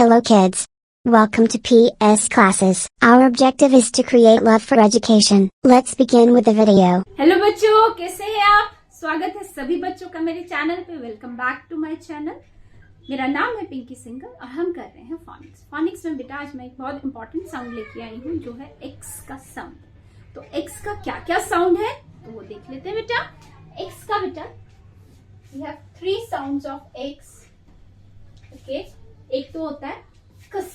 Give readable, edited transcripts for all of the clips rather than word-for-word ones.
Hello kids. Welcome to PS classes. Our objective is to create love for education. Let's begin with the video. Hello बच्चों, कैसे हैं आप? स्वागत है सभी बच्चों का मेरे चैनल पे। Welcome back to my channel. मेरा नाम है पिंकी सिंगल और हम कर रहे हैं फोनिक्स। फोनिक्स में बेटा आज मैं एक बहुत इंपॉर्टेंट साउंड लेके आई हूँ जो है एक्स का साउंड। तो एक्स का क्या क्या साउंड है तो वो देख लेते हैं बेटा। एक्स का बेटा we have 3 sounds of X. Okay, एक तो होता है कस,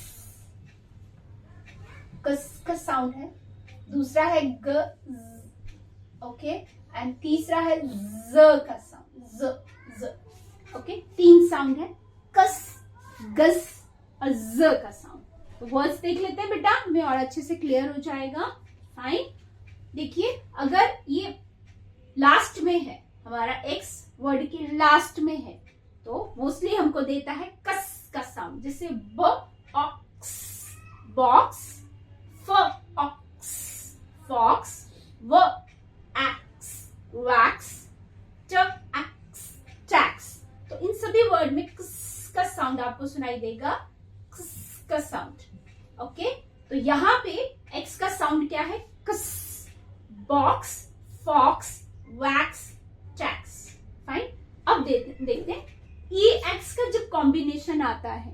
कस का साउंड है। दूसरा है ग, ओके, एंड तीसरा है ज का साउंड, ज ज। ओके, 3 साउंड है, कस, गस और ज का साउंड। तो वर्ड्स देख लेते हैं बेटा, हमें और अच्छे से क्लियर हो जाएगा। फाइन, देखिए अगर ये लास्ट में है, हमारा एक्स वर्ड के लास्ट में है, तो मोस्टली हमको देता है कस का साउंड, जैसे ब ऑक्स, बॉक्स, फ ऑक्स, फॉक्स, व एक्स, वैक्स, ट एक्स, टैक्स। तो इन सभी वर्ड में कस का साउंड आपको सुनाई देगा, कस का साउंड। ओके, तो यहाँ पे एक्स का साउंड क्या है? कस, box, fox, wax, tax. Fine, अब देखते हैं ई एक्स का जब कॉम्बिनेशन आता है,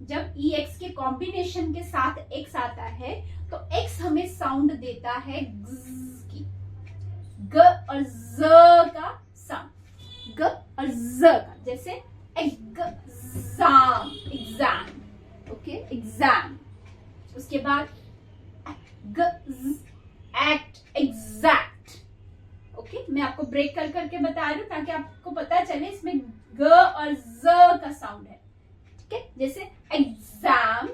जब ई एक्स के कॉम्बिनेशन के साथ एक्स आता है तो एक्स हमें साउंड देता है ग्ज की, ग और ज का साउंड, ग और ज का, जैसे एग्जाम, एग्जाम। Okay, exam. उसके बाद एक्ट, एग्जैक्ट। ओके, मैं आपको ब्रेक कर करके बता रही हूँ ताकि आपको पता चले इसमें ग और ज का साउंड है। ठीक है, जैसे एग्जाम,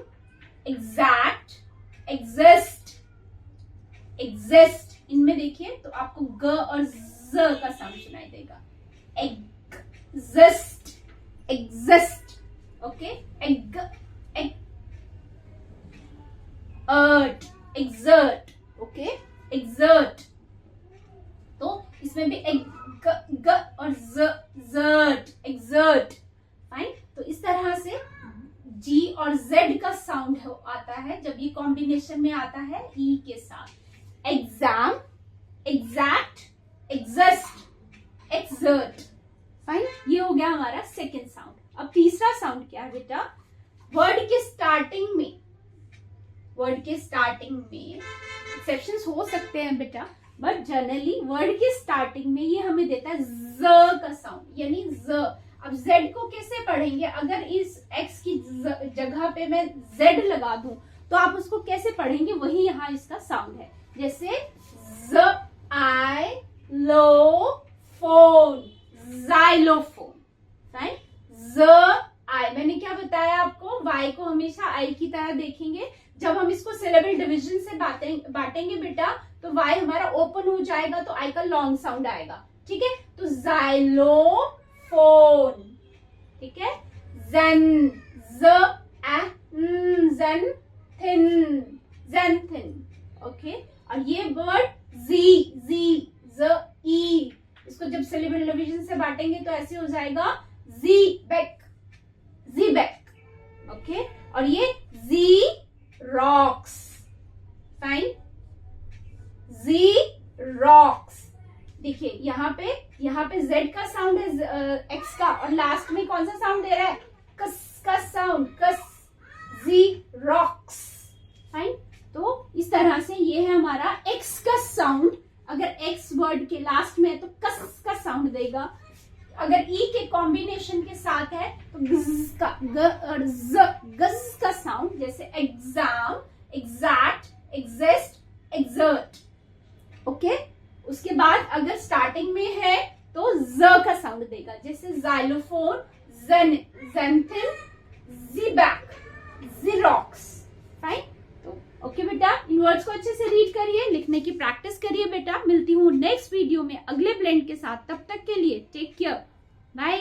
एग्जैक्ट, एग्जिस्ट, एग्जिस्ट। इनमें देखिए तो आपको ग और ज का साउंड सुनाई देगा। Exist, exist. Okay, exert. Okay, exert. तो इसमें भी ग और जर्ट, एक्सर्ट। फाइन, तो इस तरह से जी और जेड का साउंड आता है जब ये कॉम्बिनेशन में आता है ई के साथ। Exam, exact, exist, exert. Fine, ये हो गया हमारा सेकेंड साउंड। अब तीसरा साउंड क्या है बेटा? वर्ड के स्टार्टिंग में, वर्ड के स्टार्टिंग में एक्सेप्शंस हो सकते हैं बेटा, बट जनरली वर्ड के स्टार्टिंग में ये हमें देता है ज का साउंड, यानी ज। अब z को कैसे पढ़ेंगे? अगर इस x की जगह पे मैं z लगा दूं तो आप उसको कैसे पढ़ेंगे? वही यहाँ इसका साउंड है, जैसे ज आई लो फोन, जाइलोफोन। राइट, ज आई। मैंने क्या बताया आपको? y को हमेशा i की तरह देखेंगे। जब हम इसको सिलेबल डिवीजन से बांटेंगे बेटा तो y हमारा ओपन हो जाएगा तो i का लॉन्ग साउंड आएगा। ठीक है, तो जाइलोफोन। ठीक है, zen, zenthin, zenthin। ओके, और ये वर्ड z, इसको जब सिलेबल डिवीजन से बांटेंगे तो ऐसे हो जाएगा zbek, zbek। ओके, और ये rocks। Fine, rocks। देखिए यहाँ पे z का साउंड है x का, और लास्ट में कौन सा साउंड दे रहा है? कस का साउंड, कस, rocks। फाइन, तो इस तरह से ये है हमारा x का साउंड। अगर x वर्ड के लास्ट में है तो कस का साउंड देगा। अगर ई के कॉम्बिनेशन के साथ है तो गज का, ग और ज, गज का साउंड, जैसे exam, exact, exist, exert. Okay, उसके बाद अगर स्टार्टिंग में है तो ज का साउंड देगा, जैसे xylophone, zenthin, zebak, xerox। Fine, तो ओके बेटा, इन वर्ड्स को अच्छे से रीड करिए, लिखने की प्रैक्टिस करिए बेटा। मिलती हूँ नेक्स्ट वीडियो में अगले ब्लेंड के साथ। तब तक के लिए टेक केयर, बाय।